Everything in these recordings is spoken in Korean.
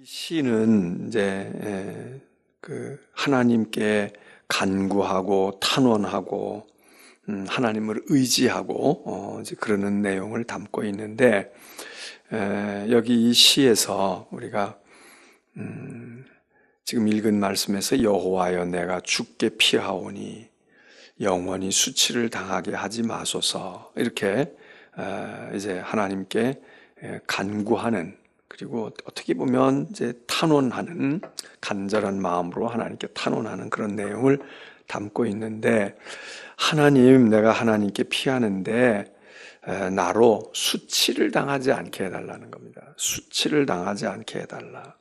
이 시는 이제 하나님께 간구하고 탄원하고 하나님을 의지하고 이제 그러는 내용을 담고 있는데, 여기 이 시에서 우리가 지금 읽은 말씀에서 여호와여 내가 주께 피하오니 영원히 수치를 당하게 하지 마소서, 이렇게 이제 하나님께 간구하는, 그리고 어떻게 보면 이제 탄원하는, 간절한 마음으로 하나님께 탄원하는 그런 내용을 담고 있는데, 하나님, 내가 하나님께 피하는데 나로 수치를 당하지 않게 해달라는 겁니다. 수치를 당하지 않게 해달라.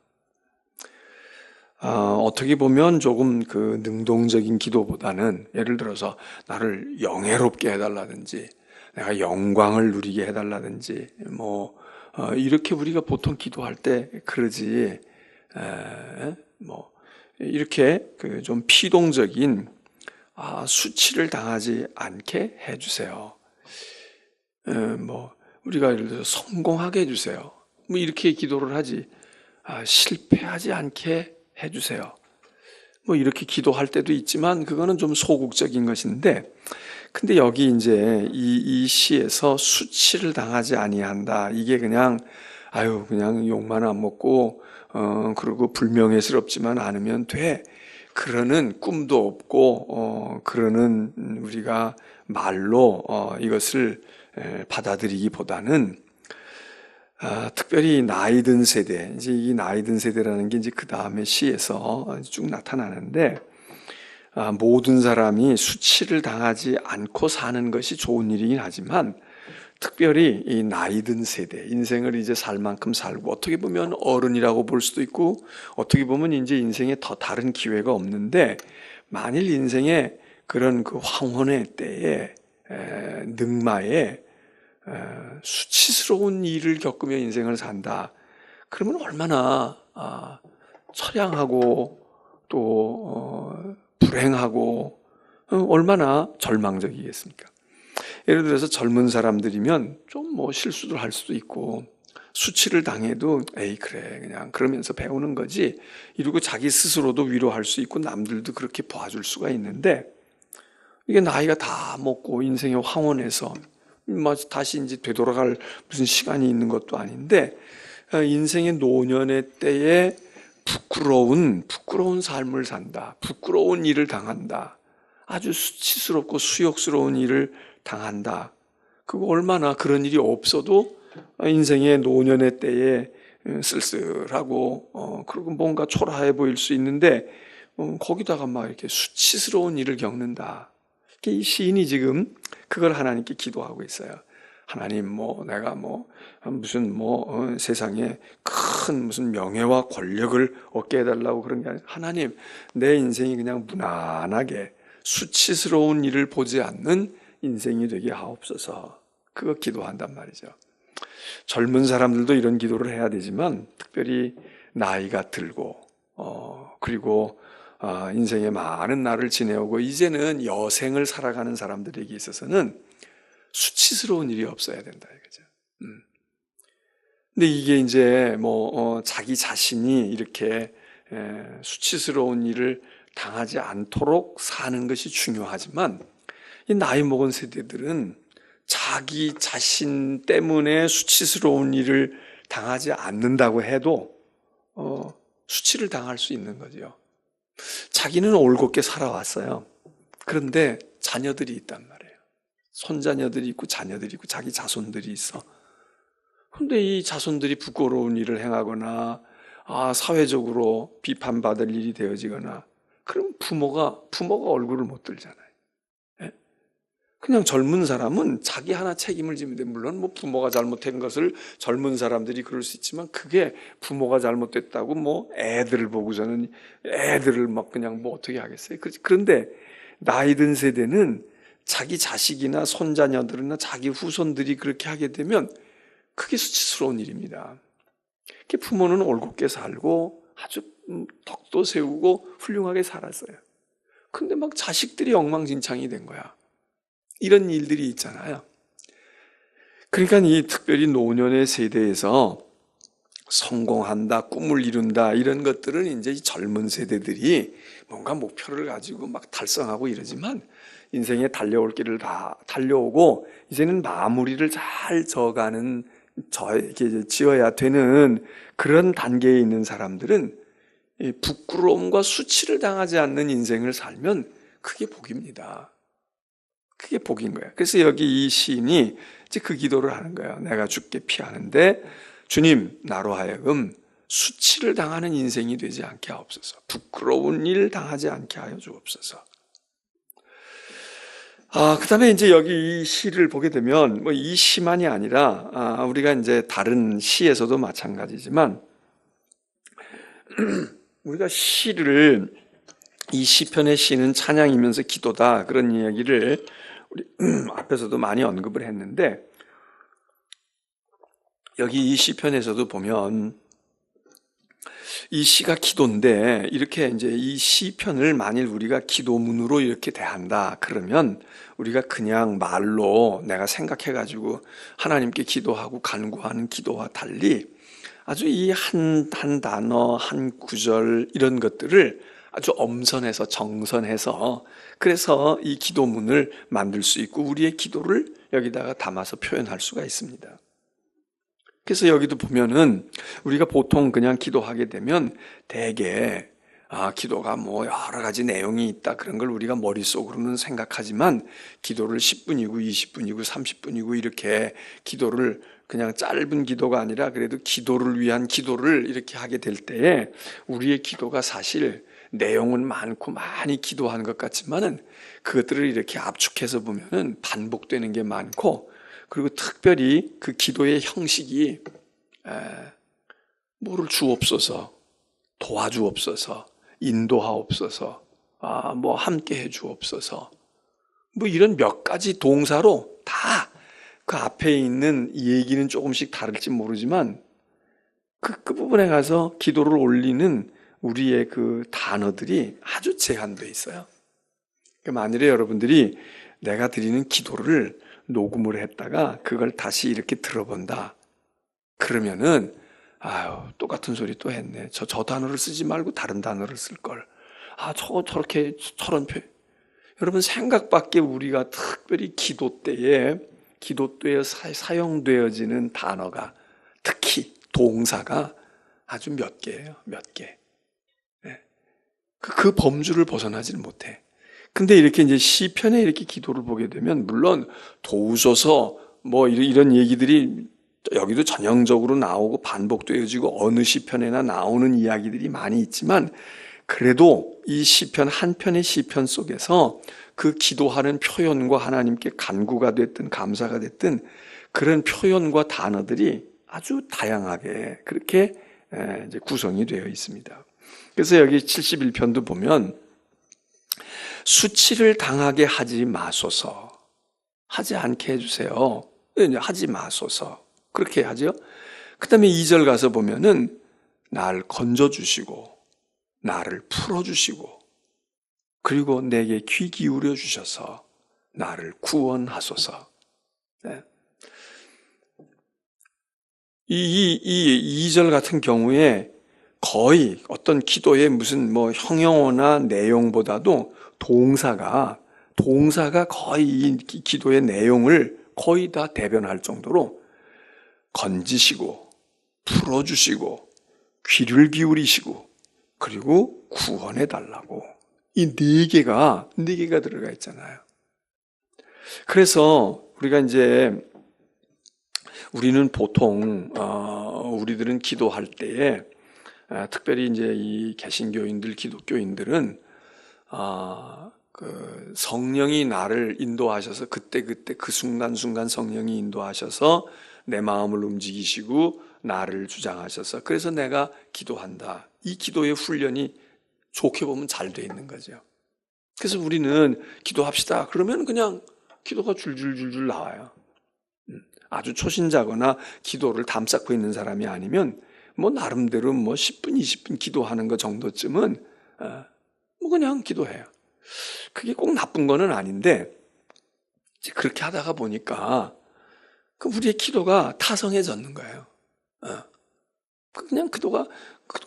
어떻게 보면 조금 능동적인 기도보다는, 예를 들어서 나를 영예롭게 해달라든지 내가 영광을 누리게 해달라든지 이렇게 우리가 보통 기도할 때 그러지, 이렇게 좀 피동적인 수치를 당하지 않게 해주세요. 우리가 예를 들어서 성공하게 해주세요. 이렇게 기도를 하지, 실패하지 않게 해주세요. 이렇게 기도할 때도 있지만 그거는 좀 소극적인 것인데, 근데 여기 이제 이 시에서 수치를 당하지 아니한다, 이게 그냥 욕만 안 먹고 그리고 불명예스럽지만 않으면 돼, 그러는 꿈도 없고 그러는 우리가 말로 이것을 받아들이기보다는, 특별히 나이 든 세대, 이제 이 나이 든 세대라는 게 이제 그 다음에 시에서 쭉 나타나는데, 모든 사람이 수치를 당하지 않고 사는 것이 좋은 일이긴 하지만, 특별히 이 나이 든 세대, 인생을 이제 살 만큼 살고, 어떻게 보면 어른이라고 볼 수도 있고, 어떻게 보면 이제 인생에 더 다른 기회가 없는데, 만일 인생에 그런 황혼의 때에, 늑마에 수치스러운 일을 겪으며 인생을 산다, 그러면 얼마나 처량하고 또 불행하고 얼마나 절망적이겠습니까? 예를 들어서 젊은 사람들이면 좀 실수를 할 수도 있고, 수치를 당해도 에이 그래 그냥 그러면서 배우는 거지, 이러고 자기 스스로도 위로할 수 있고 남들도 그렇게 봐줄 수가 있는데, 이게 나이가 다 먹고 인생의 황혼에서 다시 이제 되돌아갈 무슨 시간이 있는 것도 아닌데, 인생의 노년의 때에 부끄러운 삶을 산다, 부끄러운 일을 당한다, 아주 수치스럽고 수욕스러운 일을 당한다. 그거 얼마나, 그런 일이 없어도 인생의 노년의 때에 쓸쓸하고 그리고 뭔가 초라해 보일 수 있는데, 거기다가 막 이렇게 수치스러운 일을 겪는다. 이 시인이 지금 그걸 하나님께 기도하고 있어요. 하나님, 내가 무슨 세상에 큰 무슨 명예와 권력을 얻게 해달라고 그런 게 아니라, 하나님, 내 인생이 그냥 무난하게 수치스러운 일을 보지 않는 인생이 되게 하옵소서. 그거 기도한단 말이죠. 젊은 사람들도 이런 기도를 해야 되지만, 특별히 나이가 들고 그리고 인생의 많은 날을 지내오고 이제는 여생을 살아가는 사람들에게 있어서는 수치스러운 일이 없어야 된다 이거죠. 근데 이게 이제 자기 자신이 이렇게 수치스러운 일을 당하지 않도록 사는 것이 중요하지만, 이 나이 먹은 세대들은 자기 자신 때문에 수치스러운 일을 당하지 않는다고 해도 수치를 당할 수 있는 거죠. 자기는 올곧게 살아왔어요. 그런데 자녀들이 있단 말이에요. 손자녀들이 있고 자녀들이 있고 자기 자손들이 있어. 그런데 이 자손들이 부끄러운 일을 행하거나 사회적으로 비판받을 일이 되어지거나, 그럼 부모가 얼굴을 못 들잖아요. 그냥 젊은 사람은 자기 하나 책임을 지면 돼. 물론 부모가 잘못한 것을 젊은 사람들이 그럴 수 있지만, 그게 부모가 잘못됐다고 애들을 보고서는 애들을 그냥 어떻게 하겠어요? 그런데 나이 든 세대는 자기 자식이나 손자녀들이나 자기 후손들이 그렇게 하게 되면 그게 수치스러운 일입니다. 부모는 올곧게 살고 아주 덕도 세우고 훌륭하게 살았어요. 근데 자식들이 엉망진창이 된 거야. 이런 일들이 있잖아요. 그러니까 이 특별히 노년의 세대에서 성공한다, 꿈을 이룬다 이런 것들은 이제 이 젊은 세대들이 뭔가 목표를 가지고 막 달성하고 이러지만 인생에 달려올 길을 다 달려오고 이제는 마무리를 잘 이렇게 지어야 되는 그런 단계에 있는 사람들은 이 부끄러움과 수치를 당하지 않는 인생을 살면 그게 복입니다. 그게 복인 거예요. 그래서 여기 이 시인이 이제 그 기도를 하는 거예요. 내가 죽게 피하는데 주님, 나로 하여금 수치를 당하는 인생이 되지 않게 하옵소서. 부끄러운 일 당하지 않게 하여 주옵소서. 그 다음에 이제 여기 이 시를 보게 되면 뭐 이 시만이 아니라 우리가 이제 다른 시에서도 마찬가지지만 우리가 시를 이 시편의 시는 찬양이면서 기도다 그런 이야기를 우리 앞에서도 많이 언급을 했는데 여기 이 시편에서도 보면 이 시가 기도인데 이렇게 이제 이 시편을 만일 우리가 기도문으로 이렇게 대한다 그러면 우리가 그냥 말로 내가 생각해가지고 하나님께 기도하고 간구하는 기도와 달리 아주 이 한 단어, 한 구절 이런 것들을 아주 엄선해서 정선해서 그래서 이 기도문을 만들 수 있고 우리의 기도를 여기다가 담아서 표현할 수가 있습니다. 그래서 여기도 보면은 우리가 보통 그냥 기도하게 되면 대개 기도가 뭐 여러 가지 내용이 있다 그런 걸 우리가 머릿속으로는 생각하지만 기도를 10분이고 20분이고 30분이고 이렇게 기도를 그냥 짧은 기도가 아니라 그래도 기도를 위한 기도를 이렇게 하게 될 때에 우리의 기도가 사실 내용은 많고 많이 기도하는 것 같지만은 그것들을 이렇게 압축해서 보면은 반복되는 게 많고 그리고 특별히 그 기도의 형식이 뭐를 주옵소서, 도와주옵소서, 인도하옵소서, 뭐 함께 해주옵소서, 뭐 이런 몇 가지 동사로 다 그 앞에 있는 얘기는 조금씩 다를지 모르지만 그 부분에 가서 기도를 올리는 우리의 그 단어들이 아주 제한되어 있어요. 만일에 여러분들이 내가 드리는 기도를 녹음을 했다가 그걸 다시 이렇게 들어본다. 그러면은 똑같은 소리 또 했네. 저 단어를 쓰지 말고 다른 단어를 쓸 걸. 저렇게 저런 표현. 여러분 생각 밖에 우리가 특별히 기도 때에 사용되어지는 단어가 특히 동사가 아주 몇 개예요. 몇 개. 네. 그 범주를 벗어나지는 못해. 근데 이렇게 이제 시편에 이렇게 기도를 보게 되면 물론 도우소서 뭐 이런 얘기들이 여기도 전형적으로 나오고 반복되어지고 어느 시편에나 나오는 이야기들이 많이 있지만 그래도 이 시편 한 편의 시편 속에서 그 기도하는 표현과 하나님께 간구가 됐든 감사가 됐든 그런 표현과 단어들이 아주 다양하게 그렇게 이제 구성이 되어 있습니다. 그래서 여기 71편도 보면 수치를 당하게 하지 마소서. 하지 않게 해주세요. 하지 마소서. 그렇게 하죠. 그 다음에 2절 가서 보면은 날 건져주시고 나를 풀어주시고 그리고 내게 귀 기울여 주셔서 나를 구원하소서. 네. 이 2절 같은 경우에 거의 어떤 기도의 무슨 뭐 형용어나 내용보다도 동사가 거의 이 기도의 내용을 거의 다 대변할 정도로 건지시고 풀어주시고 귀를 기울이시고 그리고 구원해 달라고 이 네 개가 들어가 있잖아요. 그래서 우리가 이제 우리는 보통 우리들은 기도할 때에 특별히 이제 이 개신교인들 기독교인들은 그 성령이 나를 인도하셔서 그때 그 순간순간 성령이 인도하셔서 내 마음을 움직이시고 나를 주장하셔서 그래서 내가 기도한다. 이 기도의 훈련이 좋게 보면 잘 돼 있는 거죠. 그래서 우리는 기도합시다. 그러면 그냥 기도가 줄줄줄줄 나와요. 아주 초신자거나 기도를 담쌓고 있는 사람이 아니면 뭐 나름대로 뭐 10분, 20분 기도하는 것 정도쯤은 뭐 그냥 기도해요. 그게 꼭 나쁜 거는 아닌데 그렇게 하다가 보니까 그 우리의 기도가 타성해졌는 거예요. 그냥 기도가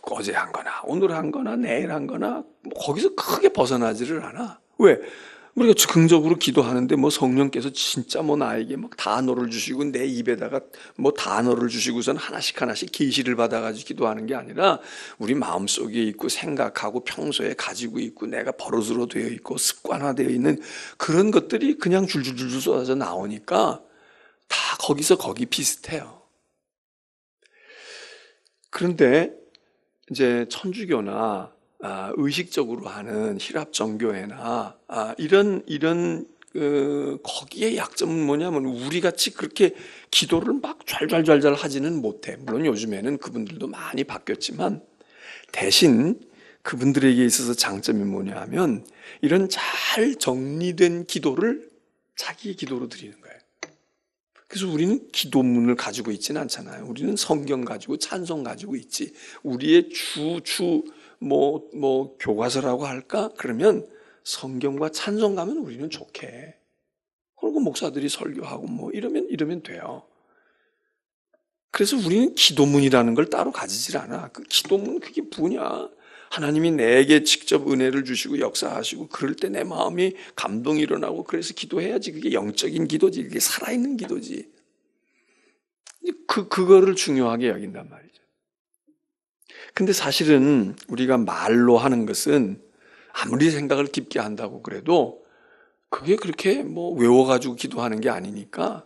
어제 한 거나 오늘 한 거나 내일 한 거나 거기서 크게 벗어나지를 않아. 왜? 우리가 즉흥적으로 기도하는데 뭐 성령께서 진짜 뭐 나에게 막 단어를 주시고 내 입에다가 뭐 단어를 주시고선 하나씩 하나씩 계시를 받아가지고 기도하는 게 아니라 우리 마음속에 있고 생각하고 평소에 가지고 있고 내가 버릇으로 되어 있고 습관화되어 있는 그런 것들이 그냥 줄줄줄 쏟아져 나오니까 다 거기서 거기 비슷해요. 그런데 이제 천주교나 의식적으로 하는 힐합 정교회나 이런 거기에 약점은 뭐냐면 우리 같이 그렇게 기도를 막 좔좔좔 하지는 못해. 물론 요즘에는 그분들도 많이 바뀌었지만 대신 그분들에게 있어서 장점이 뭐냐면 이런 잘 정리된 기도를 자기의 기도로 드리는 거예요. 그래서 우리는 기도문을 가지고 있지는 않잖아요. 우리는 성경 가지고 찬송 가지고 있지. 우리의 교과서라고 할까? 그러면 성경과 찬송 가면 우리는 좋게. 그리고 목사들이 설교하고 뭐 이러면 돼요. 그래서 우리는 기도문이라는 걸 따로 가지질 않아. 그 기도문 그게 뭐냐? 하나님이 내게 직접 은혜를 주시고 역사하시고 그럴 때 내 마음이 감동이 일어나고 그래서 기도해야지. 그게 영적인 기도지. 그게 살아있는 기도지. 그거를 중요하게 여긴단 말이죠. 근데 사실은 우리가 말로 하는 것은 아무리 생각을 깊게 한다고 그래도 그게 그렇게 뭐 외워가지고 기도하는 게 아니니까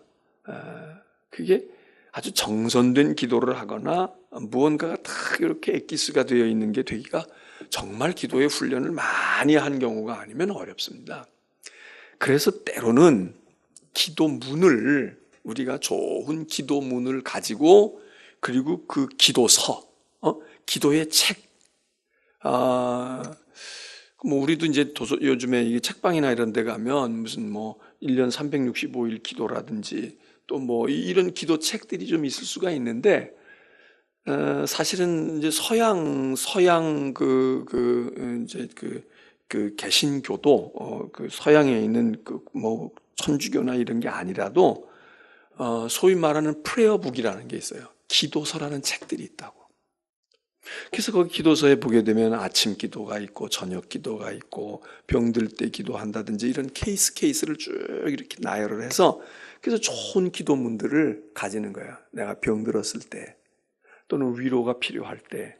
그게 아주 정선된 기도를 하거나 무언가가 딱 이렇게 엑기스가 되어 있는 게 되기가 정말 기도의 훈련을 많이 한 경우가 아니면 어렵습니다. 그래서 때로는 기도문을 우리가 좋은 기도문을 가지고 그리고 그 기도서, 기도의 책, 뭐 우리도 이제 요즘에 이게 책방이나 이런 데 가면 무슨 뭐 1년 365일 기도라든지 또 뭐 이런 기도 책들이 좀 있을 수가 있는데 사실은 이제 서양 그 개신교도 그 서양에 있는 그 뭐 천주교나 이런 게 아니라도 소위 말하는 프레어북이라는 게 있어요. 기도서라는 책들이 있다고. 그래서 거기 기도서에 보게 되면 아침 기도가 있고 저녁 기도가 있고 병들 때 기도한다든지 이런 케이스를 쭉 이렇게 나열을 해서 그래서 좋은 기도문들을 가지는 거야. 내가 병들었을 때 또는 위로가 필요할 때.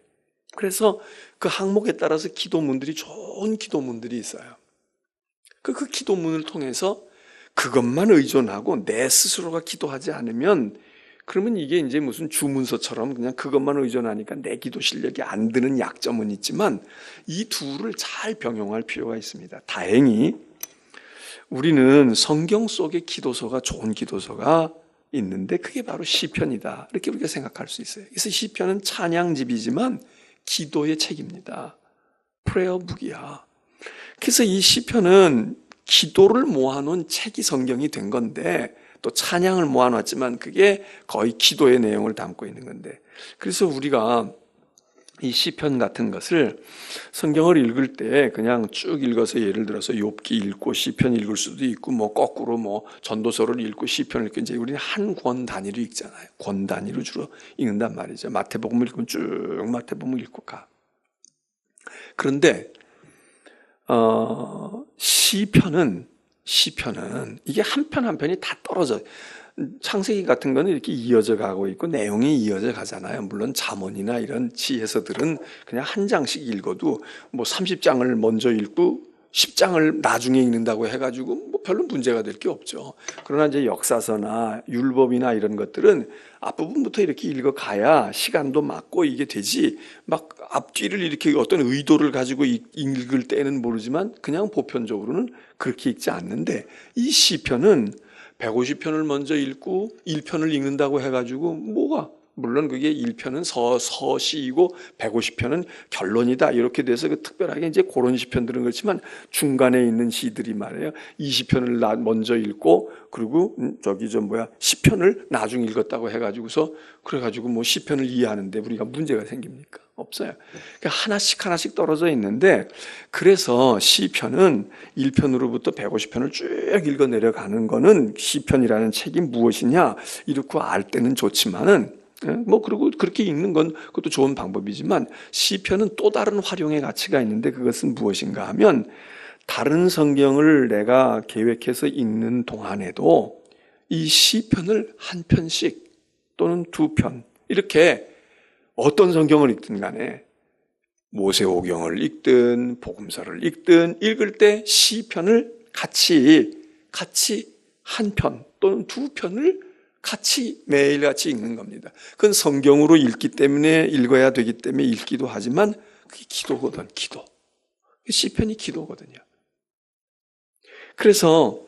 그래서 그 항목에 따라서 기도문들이 좋은 기도문들이 있어요. 그 기도문을 통해서 그것만 의존하고 내 스스로가 기도하지 않으면 그러면 이게 이제 무슨 주문서처럼 그냥 그것만 의존하니까 내 기도 실력이 안 드는 약점은 있지만 이 둘을 잘 병용할 필요가 있습니다. 다행히 우리는 성경 속에 기도서가 좋은 기도서가 있는데 그게 바로 시편이다. 이렇게 우리가 생각할 수 있어요. 그래서 시편은 찬양집이지만 기도의 책입니다. 프레어북이야. 그래서 이 시편은 기도를 모아놓은 책이 성경이 된 건데 또 찬양을 모아놨지만 그게 거의 기도의 내용을 담고 있는 건데 그래서 우리가 이 시편 같은 것을 성경을 읽을 때 그냥 쭉 읽어서 예를 들어서 욥기 읽고 시편 읽을 수도 있고 뭐 거꾸로 뭐 전도서를 읽고 시편을 읽고 이제 우리는 한 권 단위로 읽잖아요. 권 단위로 주로 읽는단 말이죠. 마태복음 읽으면 쭉 마태복음 읽고 가. 그런데 시편은 이게 한 편 한 편이 다 떨어져. 창세기 같은 거는 이렇게 이어져 가고 있고 내용이 이어져 가잖아요. 물론 잠언이나 이런 지혜서들은 그냥 한 장씩 읽어도 뭐 30장을 먼저 읽고 10장을 나중에 읽는다고 해가지고 뭐 별로 문제가 될 게 없죠. 그러나 이제 역사서나 율법이나 이런 것들은 앞부분부터 이렇게 읽어가야 시간도 맞고 이게 되지 막 앞뒤를 이렇게 어떤 의도를 가지고 읽을 때는 모르지만 그냥 보편적으로는 그렇게 읽지 않는데 이 시편은 150편을 먼저 읽고 1편을 읽는다고 해가지고 뭐가 물론 그게 1편은 서시이고 150편은 결론이다 이렇게 돼서 특별하게 이제 그런 시편들은 그렇지만 중간에 있는 시들이 말이에요 20편을 먼저 읽고 그리고 10편을 나중에 읽었다고 해가지고서 그래가지고 뭐 10편을 이해하는데 우리가 문제가 생깁니까? 없어요. 그러니까 하나씩 떨어져 있는데 그래서 시편은 1편으로부터 150편을 쭉 읽어 내려가는 거는 시편이라는 책이 무엇이냐 이렇게 알 때는 좋지만은 그리고 그렇게 읽는 건 그것도 좋은 방법이지만 시편은 또 다른 활용의 가치가 있는데 그것은 무엇인가 하면 다른 성경을 내가 계획해서 읽는 동안에도 이 시편을 한 편씩 또는 두 편 이렇게 어떤 성경을 읽든 간에 모세오경을 읽든 복음서를 읽든 읽을 때 시편을 같이 한 편 또는 두 편을 같이 매일같이 읽는 겁니다. 그건 성경으로 읽기 때문에 읽어야 되기 때문에 읽기도 하지만 그게 기도거든, 기도. 시편이 기도거든요. 그래서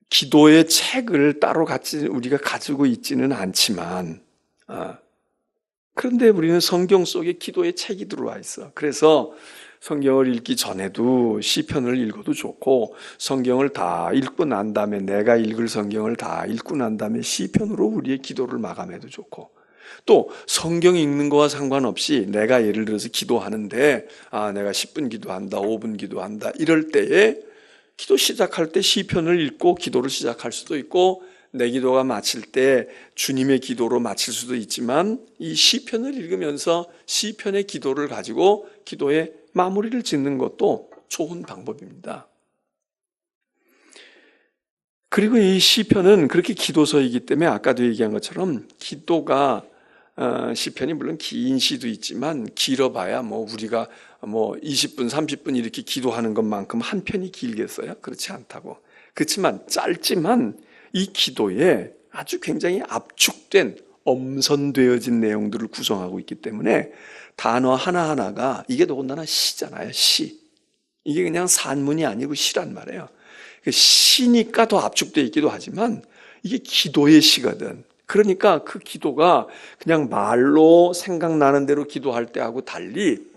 기도의 책을 따로 같이 우리가 가지고 있지는 않지만 그런데 우리는 성경 속에 기도의 책이 들어와 있어. 그래서 성경을 읽기 전에도 시편을 읽어도 좋고 성경을 다 읽고 난 다음에 내가 읽을 성경을 다 읽고 난 다음에 시편으로 우리의 기도를 마감해도 좋고 또 성경 읽는 거와 상관없이 내가 예를 들어서 기도하는데 내가 10분 기도한다 5분 기도한다 이럴 때에 기도 시작할 때 시편을 읽고 기도를 시작할 수도 있고 내 기도가 마칠 때 주님의 기도로 마칠 수도 있지만 이 시편을 읽으면서 시편의 기도를 가지고 기도의 마무리를 짓는 것도 좋은 방법입니다. 그리고 이 시편은 그렇게 기도서이기 때문에 아까도 얘기한 것처럼 기도가 시편이 물론 긴 시도 있지만 길어봐야 우리가 20분, 30분 이렇게 기도하는 것만큼 한 편이 길겠어요? 그렇지 않다고. 그렇지만 짧지만 이 기도에 아주 굉장히 압축된 엄선되어진 내용들을 구성하고 있기 때문에 단어 하나하나가 이게 더군다나 시잖아요. 시. 이게 그냥 산문이 아니고 시란 말이에요. 시니까 더 압축되어 있기도 하지만 이게 기도의 시거든. 그러니까 그 기도가 그냥 말로 생각나는 대로 기도할 때하고 달리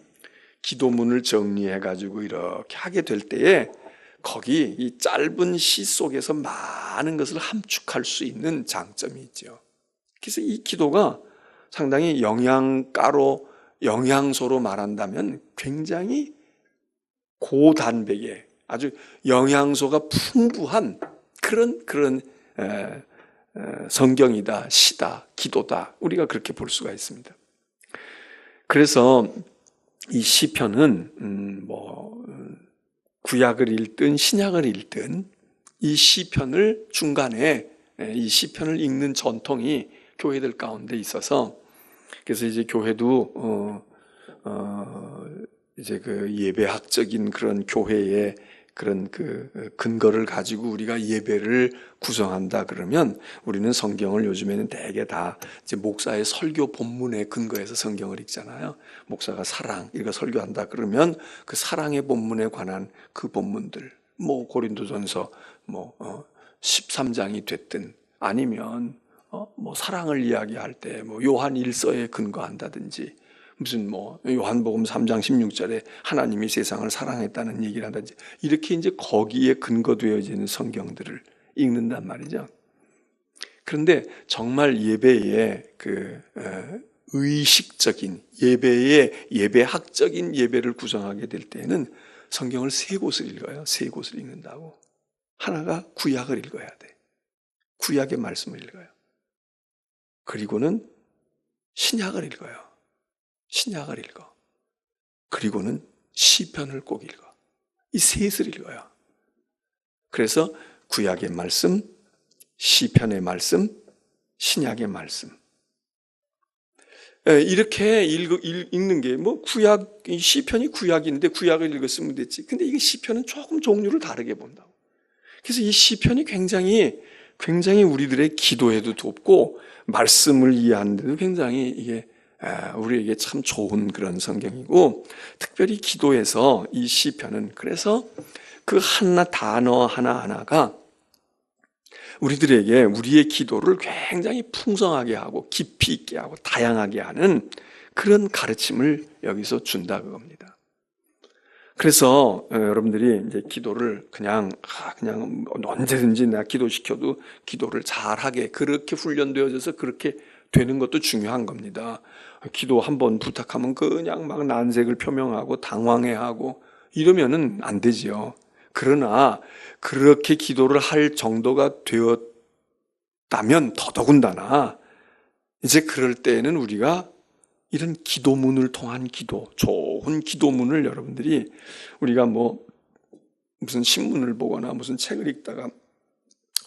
기도문을 정리해가지고 이렇게 하게 될 때에 거기 이 짧은 시 속에서 많은 것을 함축할 수 있는 장점이 있죠. 그래서 이 기도가 상당히 영양소로 말한다면 굉장히 고단백의 아주 영양소가 풍부한 그런 성경이다, 시다, 기도다. 우리가 그렇게 볼 수가 있습니다. 그래서 이 시편은 구약을 읽든 신약을 읽든 이 시편을 중간에 이 시편을 읽는 전통이 교회들 가운데 있어서 그래서 이제 교회도 이제 그 예배학적인 그런 교회의 그런 그 근거를 가지고 우리가 예배를 구성한다 그러면 우리는 성경을 요즘에는 대개 다 이제 목사의 설교 본문에 근거해서 성경을 읽잖아요. 목사가 사랑 이거 설교한다 그러면 그 사랑의 본문에 관한 그 본문들 고린도전서 13장이 됐든 아니면 사랑을 이야기할 때 요한 1서에 근거한다든지 무슨 요한복음 3장 16절에 하나님이 세상을 사랑했다는 얘기를 한다든지 이렇게 이제 거기에 근거되어지는 성경들을 읽는단 말이죠. 그런데 정말 예배의 그 의식적인 예배학적인 예배를 구성하게 될 때에는 성경을 세 곳을 읽어요. 세 곳을 읽는다고. 하나가 구약을 읽어야 돼. 구약의 말씀을 읽어요. 그리고는 신약을 읽어요. 신약을 읽어. 그리고는 시편을 꼭 읽어. 이 셋을 읽어요. 그래서 구약의 말씀, 시편의 말씀, 신약의 말씀. 이렇게 읽는 게 시편이 구약인데 구약을 읽었으면 됐지. 근데 이게 시편은 조금 종류를 다르게 본다고. 그래서 이 시편이 굉장히 우리들의 기도에도 돕고 말씀을 이해하는 데도 굉장히 이게 우리에게 참 좋은 그런 성경이고 특별히 기도에서 이 시편은 그래서 그 단어 하나하나가 우리들에게 우리의 기도를 굉장히 풍성하게 하고 깊이 있게 하고 다양하게 하는 그런 가르침을 여기서 준다 그겁니다. 그래서 여러분들이 이제 기도를 그냥 언제든지 내가 기도시켜도 기도를 잘하게 그렇게 훈련되어져서 그렇게 되는 것도 중요한 겁니다. 기도 한번 부탁하면 그냥 막 난색을 표명하고 당황해하고 이러면은 안 되지요. 그러나 그렇게 기도를 할 정도가 되었다면 더더군다나 이제 그럴 때에는 우리가 이런 기도문을 통한 기도, 좋은 기도문을 여러분들이 우리가 뭐 무슨 신문을 보거나 무슨 책을 읽다가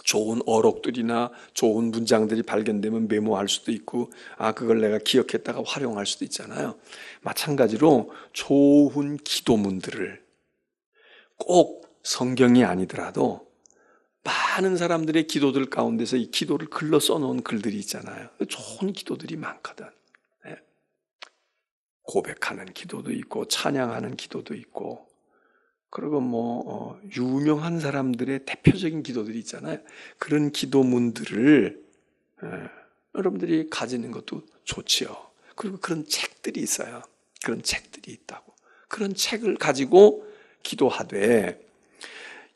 좋은 어록들이나 좋은 문장들이 발견되면 메모할 수도 있고, 그걸 내가 기억했다가 활용할 수도 있잖아요. 마찬가지로 좋은 기도문들을 꼭 성경이 아니더라도 많은 사람들의 기도들 가운데서 이 기도를 글로 써놓은 글들이 있잖아요. 좋은 기도들이 많거든. 네. 고백하는 기도도 있고 찬양하는 기도도 있고, 그리고 유명한 사람들의 대표적인 기도들이 있잖아요. 그런 기도문들을 여러분들이 가지는 것도 좋지요. 그리고 그런 책들이 있어요. 그런 책들이 있다고. 그런 책을 가지고 기도하되,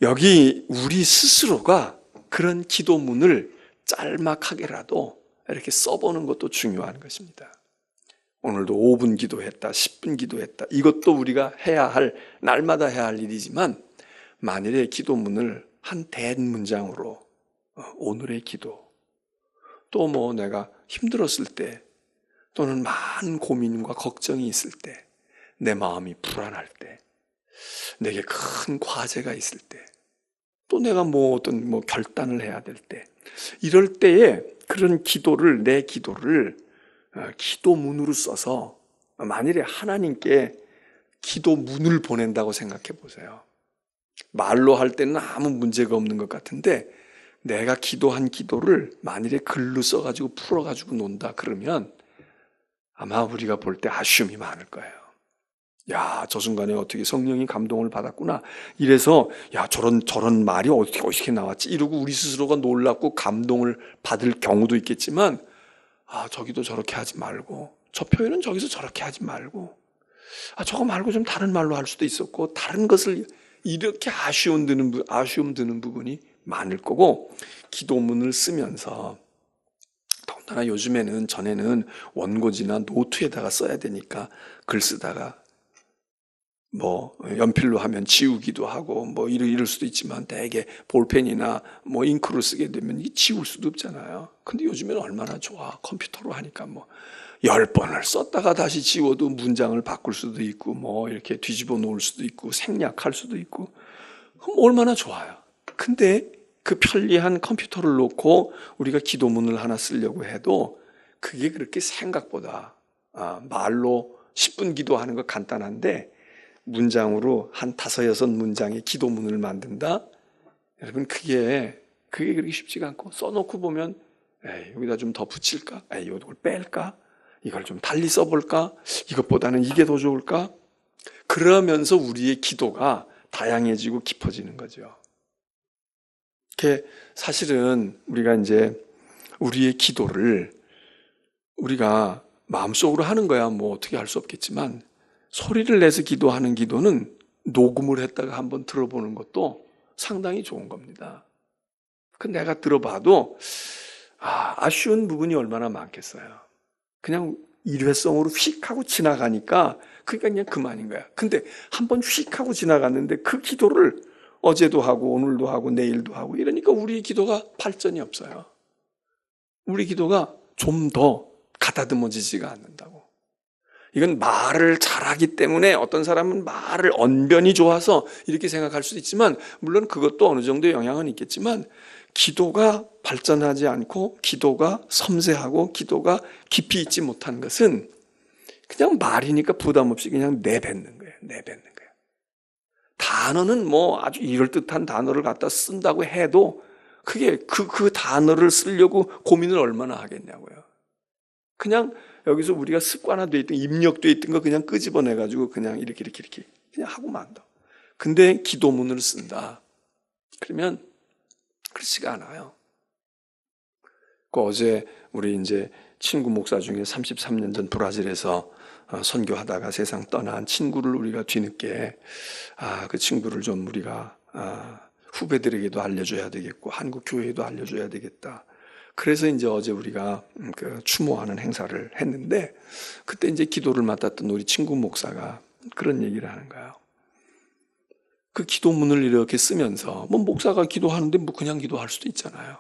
여기 우리 스스로가 그런 기도문을 짤막하게라도 이렇게 써보는 것도 중요한 것입니다. 오늘도 5분 기도했다, 10분 기도했다. 이것도 우리가 해야 할, 날마다 해야 할 일이지만, 만일에 기도문을 한 대문장으로 오늘의 기도, 또 내가 힘들었을 때, 또는 많은 고민과 걱정이 있을 때, 내 마음이 불안할 때, 내게 큰 과제가 있을 때, 또 내가 어떤 결단을 해야 될 때, 이럴 때에 그런 기도를, 내 기도를 기도문으로 써서, 만일에 하나님께 기도문을 보낸다고 생각해 보세요. 말로 할 때는 아무 문제가 없는 것 같은데, 내가 기도한 기도를 만일에 글로 써가지고 풀어가지고 논다 그러면 아마 우리가 볼 때 아쉬움이 많을 거예요. 야, 저 순간에 어떻게 성령이 감동을 받았구나. 이래서 저런 말이 어떻게 나왔지? 이러고 우리 스스로가 놀랍고 감동을 받을 경우도 있겠지만, 저기도 저렇게 하지 말고, 저 표현은 저기서 저렇게 하지 말고, 저거 말고 좀 다른 말로 할 수도 있었고, 다른 것을, 이렇게 아쉬움 드는 부분이 많을 거고, 기도문을 쓰면서, 더군다나 요즘에는, 전에는 원고지나 노트에다가 써야 되니까 글 쓰다가 연필로 하면 지우기도 하고 이럴 수도 있지만, 대개 볼펜이나 잉크로 쓰게 되면 지울 수도 없잖아요. 근데 요즘에는 얼마나 좋아. 컴퓨터로 하니까 10번을 썼다가 다시 지워도 문장을 바꿀 수도 있고, 이렇게 뒤집어 놓을 수도 있고, 생략할 수도 있고, 그럼 얼마나 좋아요. 근데 그 편리한 컴퓨터를 놓고 우리가 기도문을 하나 쓰려고 해도 그게 그렇게 생각보다, 말로 10분 기도하는 거 간단한데, 문장으로 한 5-6문장의 기도문을 만든다? 여러분, 그게 그렇게 쉽지가 않고, 써놓고 보면, 여기다 좀 더 붙일까? 이걸 뺄까? 이걸 좀 달리 써볼까? 이것보다는 이게 더 좋을까? 그러면서 우리의 기도가 다양해지고 깊어지는 거죠. 사실은 우리가 이제 우리의 기도를 우리가 마음속으로 하는 거야 어떻게 할 수 없겠지만, 소리를 내서 기도하는 기도는 녹음을 했다가 한번 들어보는 것도 상당히 좋은 겁니다. 내가 들어봐도 아쉬운 부분이 얼마나 많겠어요. 그냥 일회성으로 휙 하고 지나가니까 그게 그냥 그만인 거야. 근데 한번 휙 하고 지나갔는데 그 기도를 어제도 하고 오늘도 하고 내일도 하고 이러니까 우리 기도가 발전이 없어요. 우리 기도가 좀 더 가다듬어지지가 않는다고. 이건 말을 잘하기 때문에, 어떤 사람은 말을 언변이 좋아서 이렇게 생각할 수도 있지만, 물론 그것도 어느 정도 영향은 있겠지만, 기도가 발전하지 않고 기도가 섬세하고 기도가 깊이 있지 못한 것은 그냥 말이니까 부담 없이 그냥 내뱉는 거예요. 단어는 아주 이럴듯한 단어를 갖다 쓴다고 해도 그게 그 단어를 쓰려고 고민을 얼마나 하겠냐고요. 그냥 여기서 우리가 습관화되어 있던, 입력되어 있던 거 그냥 끄집어내가지고 그냥 이렇게 그냥 하고 만다. 근데 기도문을 쓴다. 그러면 그렇지가 않아요. 어제 우리 이제 친구 목사 중에 33년 전 브라질에서 선교하다가 세상 떠난 친구를 우리가 뒤늦게, 그 친구를 좀 우리가 후배들에게도 알려줘야 되겠고 한국 교회에도 알려줘야 되겠다. 그래서 이제 어제 우리가 그 추모하는 행사를 했는데, 그때 이제 기도를 맡았던 우리 친구 목사가 그런 얘기를 하는 거예요. 그 기도문을 이렇게 쓰면서, 목사가 기도하는데 그냥 기도할 수도 있잖아요.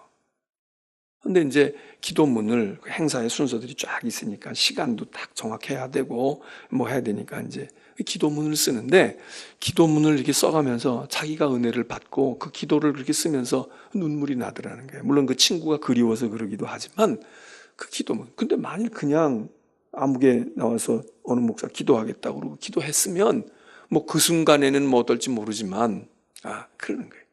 근데 이제 기도문을 행사의 순서들이 쫙 있으니까 시간도 딱 정확해야 되고 뭐 해야 되니까 이제 기도문을 쓰는데 기도문을 이렇게 써가면서 자기가 은혜를 받고 그 기도를 그렇게 쓰면서 눈물이 나더라는 거예요. 물론 그 친구가 그리워서 그러기도 하지만 그 기도문. 근데 만일 그냥 아무개 나와서 어느 목사 기도하겠다고 그러고 기도했으면 뭐 그 순간에는 뭐 어떨지 모르지만 그러는 거예요.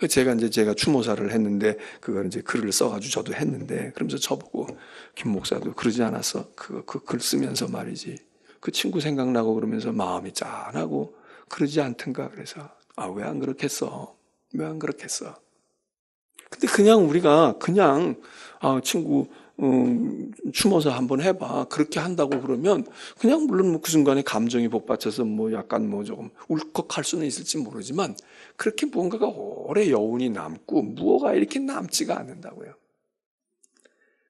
제가 추모사를 했는데 그걸 이제 글을 써가지고 저도 했는데 그러면서 저보고 김 목사도 그러지 않았어? 그 글 쓰면서 말이지. 그 친구 생각나고 그러면서 마음이 짠하고 그러지 않던가. 그래서 왜 안 그렇겠어? 왜 안 그렇겠어? 근데 그냥 우리가 그냥 친구 추모사 한번 해봐 그렇게 한다고 그러면 그냥 물론 그 순간에 감정이 복받쳐서 뭐 약간 뭐 조금 울컥할 수는 있을지 모르지만 그렇게 무언가가 오래 여운이 남고 무엇가 이렇게 남지가 않는다고요.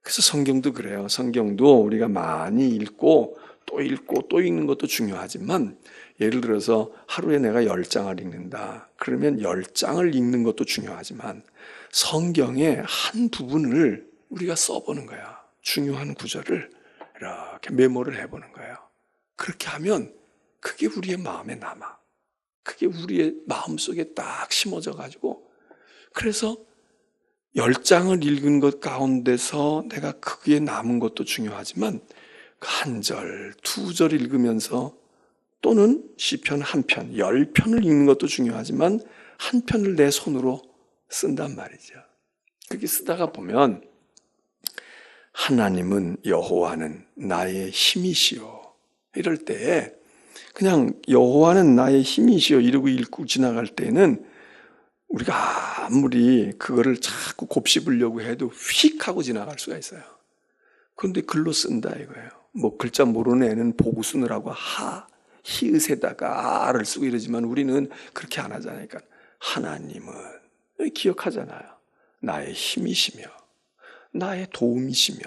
그래서 성경도 그래요. 성경도 우리가 많이 읽고 또 읽는 것도 중요하지만 예를 들어서 하루에 내가 10장을 읽는다. 그러면 10장을 읽는 것도 중요하지만 성경의 한 부분을 우리가 써보는 거야. 중요한 구절을 이렇게 메모를 해보는 거예요. 그렇게 하면 그게 우리의 마음에 남아. 그게 우리의 마음속에 딱 심어져 가지고 그래서 10장을 읽은 것 가운데서 내가 그게 남은 것도 중요하지만 한 절, 두 절 읽으면서 또는 시편 한 편, 10편을 읽는 것도 중요하지만 한 편을 내 손으로 쓴단 말이죠. 그렇게 쓰다가 보면 하나님은 여호와는 나의 힘이시오. 이럴 때 그냥 여호와는 나의 힘이시오 이러고 읽고 지나갈 때는 우리가 아무리 그거를 자꾸 곱씹으려고 해도 휙 하고 지나갈 수가 있어요. 그런데 글로 쓴다 이거예요. 뭐 글자 모르는 애는 보고 쓰느라고 히읗에다가 아를 쓰고 이러지만 우리는 그렇게 안 하잖아요. 그러니까 하나님은 기억하잖아요. 나의 힘이시며 나의 도움이시며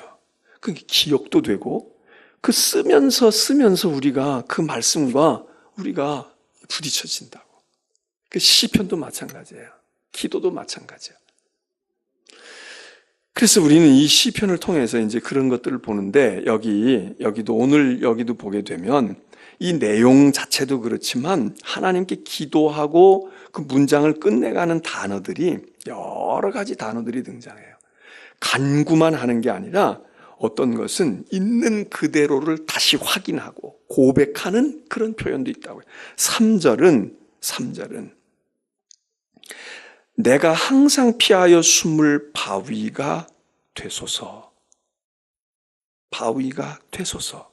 그게 기억도 되고 그 쓰면서 우리가 그 말씀과 우리가 부딪혀진다고. 그 시편도 마찬가지예요. 기도도 마찬가지예요. 그래서 우리는 이 시편을 통해서 이제 그런 것들을 보는데 여기도 보게 되면 이 내용 자체도 그렇지만 하나님께 기도하고 그 문장을 끝내가는 단어들이 여러 가지 단어들이 등장해요. 간구만 하는 게 아니라 어떤 것은 있는 그대로를 다시 확인하고 고백하는 그런 표현도 있다고요. 3절은 내가 항상 피하여 숨을 바위가 되소서. 바위가 되소서.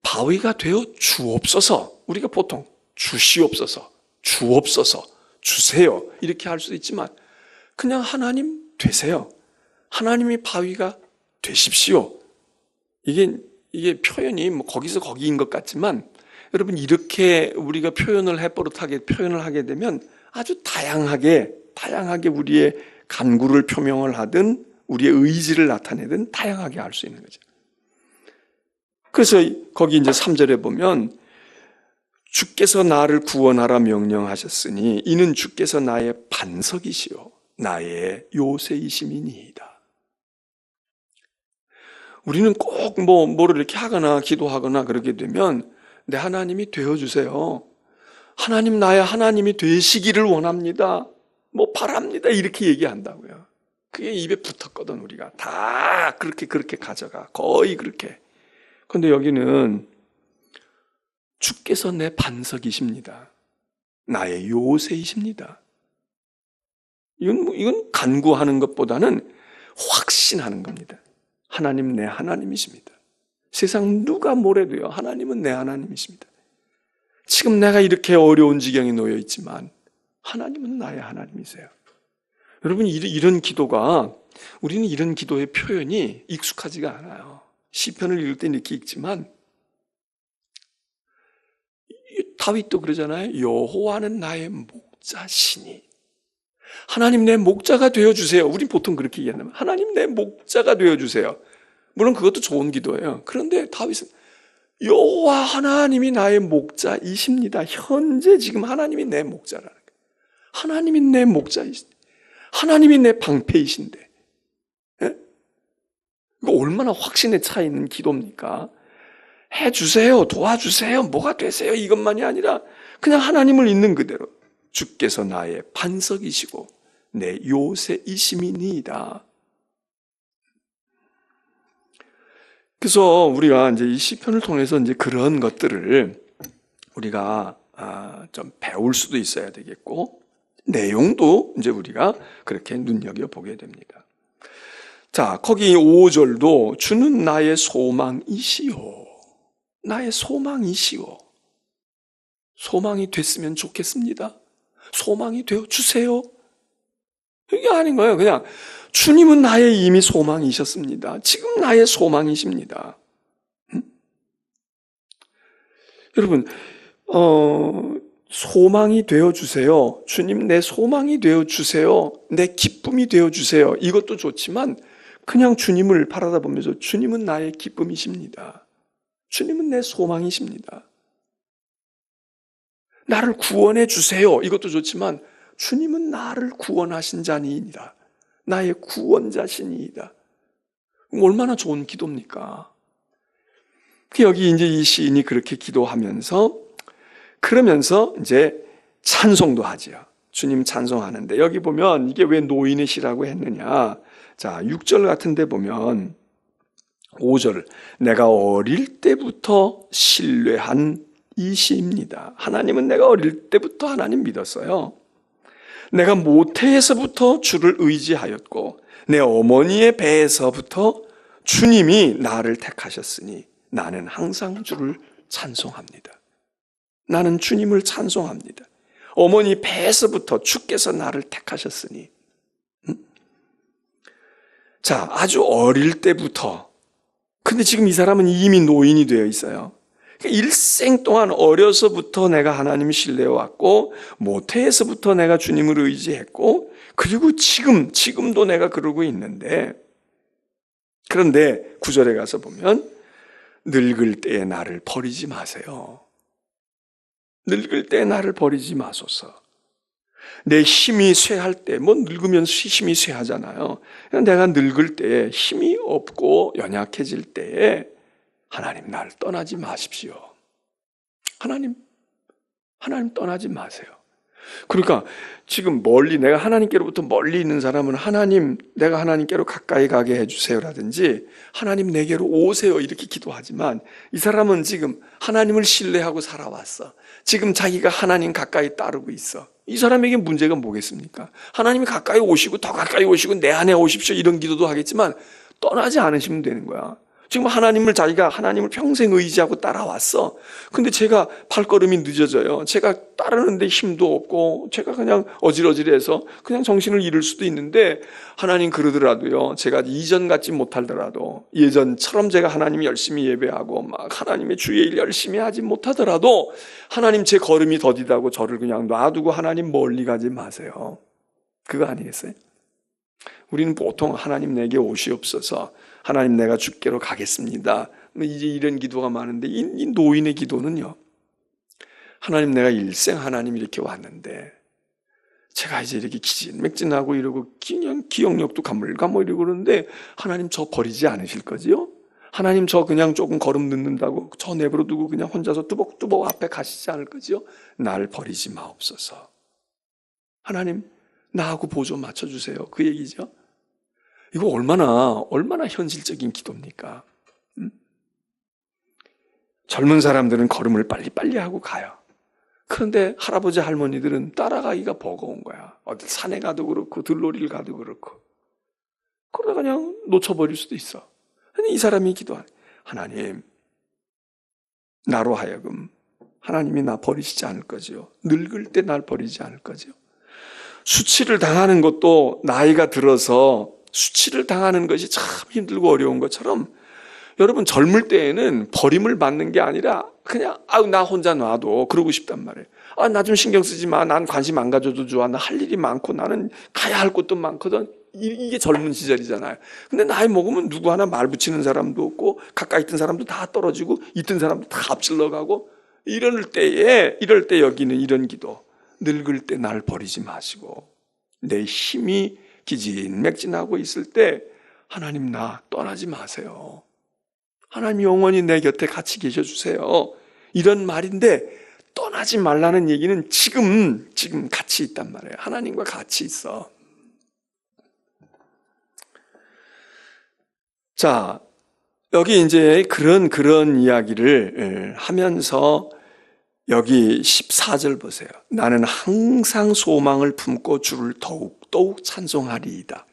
바위가 되어 주옵소서. 우리가 보통 주시옵소서, 주옵소서, 주세요 이렇게 할 수도 있지만 그냥 하나님 되세요. 하나님이 바위가 되십시오. 이게 표현이 뭐 거기서 거기인 것 같지만 여러분 이렇게 우리가 표현을 하게 되면 아주 다양하게 우리의 간구를 표명을 하든 우리의 의지를 나타내든 다양하게 할 수 있는 거죠. 그래서 거기 이제 3절에 보면 주께서 나를 구원하라 명령하셨으니 이는 주께서 나의 반석이시요 나의 요새이심이니이다. 우리는 꼭 뭐를 이렇게 하거나 기도하거나 그러게 되면 내 하나님이 되어주세요. 하나님 나의 하나님이 되시기를 원합니다. 뭐 바랍니다. 이렇게 얘기한다고요. 그게 입에 붙었거든 우리가. 다 그렇게 가져가. 거의 그렇게. 그런데 여기는 주께서 내 반석이십니다. 나의 요새이십니다. 이건 간구하는 것보다는 확신하는 겁니다. 하나님 내 하나님이십니다. 세상 누가 뭐래도요. 하나님은 내 하나님이십니다. 지금 내가 이렇게 어려운 지경에 놓여 있지만 하나님은 나의 하나님이세요. 여러분 이런 기도가 우리는 이런 기도의 표현이 익숙하지가 않아요. 시편을 읽을 때 이렇게 읽지만 다윗도 그러잖아요. 여호와는 나의 목자시니 하나님 내 목자가 되어주세요. 우린 보통 그렇게 얘기한다면 하나님 내 목자가 되어주세요. 물론 그것도 좋은 기도예요. 그런데 다윗은 여호와 하나님이 나의 목자이십니다. 현재 지금 하나님이 내 목자라는 거예요. 하나님이 내 목자이신데, 하나님이 내 방패이신데, 예? 이거 얼마나 확신에 차 있는 기도입니까? 해주세요, 도와주세요, 뭐가 되세요, 이것만이 아니라 그냥 하나님을 있는 그대로 주께서 나의 반석이시고 내 요새이심이니이다. 그래서 우리가 이제 이 시편을 통해서 이제 그런 것들을 우리가 좀 배울 수도 있어야 되겠고, 내용도 이제 우리가 그렇게 눈여겨보게 됩니다. 자, 거기 5절도 주는 나의 소망이시오. 나의 소망이시오. 소망이 됐으면 좋겠습니다. 소망이 되어 주세요. 이게 아닌 거예요. 그냥 주님은 나의 이미 소망이셨습니다. 지금 나의 소망이십니다. 여러분, 소망이 되어 주세요. 주님, 내 소망이 되어 주세요. 내 기쁨이 되어 주세요. 이것도 좋지만 그냥 주님을 바라다 보면서 주님은 나의 기쁨이십니다. 주님은 내 소망이십니다. 나를 구원해 주세요. 이것도 좋지만 주님은 나를 구원하신 자니이다. 나의 구원자시니이다. 얼마나 좋은 기도입니까? 여기 이제 이 시인이 그렇게 기도하면서, 그러면서 이제 찬송도 하지요. 주님 찬송하는데, 여기 보면 이게 왜 노인의 시라고 했느냐. 자, 6절 같은 데 보면 5절, 내가 어릴 때부터 신뢰한 이 시입니다. 하나님은 내가 어릴 때부터 하나님 믿었어요. 내가 모태에서부터 주를 의지하였고 내 어머니의 배에서부터 주님이 나를 택하셨으니 나는 항상 주를 찬송합니다. 나는 주님을 찬송합니다. 어머니 배에서부터 주께서 나를 택하셨으니. 자, 아주 어릴 때부터. 근데 지금 이 사람은 이미 노인이 되어 있어요. 일생 동안 어려서부터 내가 하나님을 신뢰해왔고 모태에서부터 내가 주님을 의지했고, 그리고 지금도 내가 그러고 있는데, 그런데 9절에 가서 보면 늙을 때에 나를 버리지 마세요. 늙을 때에 나를 버리지 마소서. 내 힘이 쇠할 때, 늙으면 힘이 쇠하잖아요. 내가 늙을 때에 힘이 없고 연약해질 때에 하나님 나를 떠나지 마십시오. 하나님 떠나지 마세요. 그러니까 지금 내가 하나님께로부터 멀리 있는 사람은 하나님, 내가 하나님께로 가까이 가게 해주세요라든지 하나님 내게로 오세요 이렇게 기도하지만, 이 사람은 지금 하나님을 신뢰하고 살아왔어. 지금 자기가 하나님 가까이 따르고 있어. 이 사람에게 문제가 뭐겠습니까? 하나님이 가까이 오시고 더 가까이 오시고 내 안에 오십시오 이런 기도도 하겠지만 떠나지 않으시면 되는 거야. 지금 자기가 하나님을 평생 의지하고 따라왔어. 근데 제가 발걸음이 늦어져요. 제가 따르는데 힘도 없고 제가 그냥 어질어질해서 그냥 정신을 잃을 수도 있는데, 하나님 그러더라도요, 제가 이전 같지 못하더라도 예전처럼 제가 하나님 열심히 예배하고 막 하나님의 주의 일 열심히 하지 못하더라도 하나님 제 걸음이 더디다고 저를 그냥 놔두고 하나님 멀리 가지 마세요. 그거 아니겠어요? 우리는 보통 하나님 내게 오시옵소서, 하나님 내가 주께로 가겠습니다, 이제 이런 기도가 많은데, 이 노인의 기도는요, 하나님 내가 일생 하나님 이렇게 왔는데 제가 이제 이렇게 기진맥진하고 이러고 그냥 기억력도 가물가물 그러는데 하나님 저 버리지 않으실 거지요? 하나님 저 그냥 조금 걸음 늦는다고 저 내버려 두고 그냥 혼자서 뚜벅뚜벅 앞에 가시지 않을 거지요? 날 버리지 마옵소서. 하나님 나하고 보조 맞춰주세요, 그 얘기죠. 이거 얼마나 현실적인 기도입니까? 젊은 사람들은 걸음을 빨리빨리 하고 가요. 그런데 할아버지 할머니들은 따라가기가 버거운 거야. 어디 산에 가도 그렇고 들놀이를 가도 그렇고. 그러다 그냥 놓쳐버릴 수도 있어. 근데 이 사람이 기도하네. 하나님, 나로 하여금 하나님이 나 버리시지 않을 거지요. 늙을 때 날 버리지 않을 거지요. 수치를 당하는 것도 나이가 들어서 수치를 당하는 것이 참 힘들고 어려운 것처럼, 여러분 젊을 때에는 버림을 받는 게 아니라 그냥 나 혼자 놔도 그러고 싶단 말이에요. 나 좀 신경 쓰지 마. 난 관심 안 가져도 좋아. 나 할 일이 많고 나는 가야 할 곳도 많거든. 이게 젊은 시절이잖아요. 근데 나이 먹으면 누구 하나 말 붙이는 사람도 없고 가까이 있던 사람도 다 떨어지고 있던 사람도 다 앞질러 가고, 이럴 때 여기는 이런 기도. 늙을 때 날 버리지 마시고 내 힘이 기진맥진하고 있을 때 하나님 나 떠나지 마세요. 하나님 영원히 내 곁에 같이 계셔주세요. 이런 말인데 떠나지 말라는 얘기는 지금 같이 있단 말이에요. 하나님과 같이 있어. 자, 여기 이제 그런 이야기를 하면서 여기 14절 보세요. 나는 항상 소망을 품고 주를 더욱 찬송하리이다.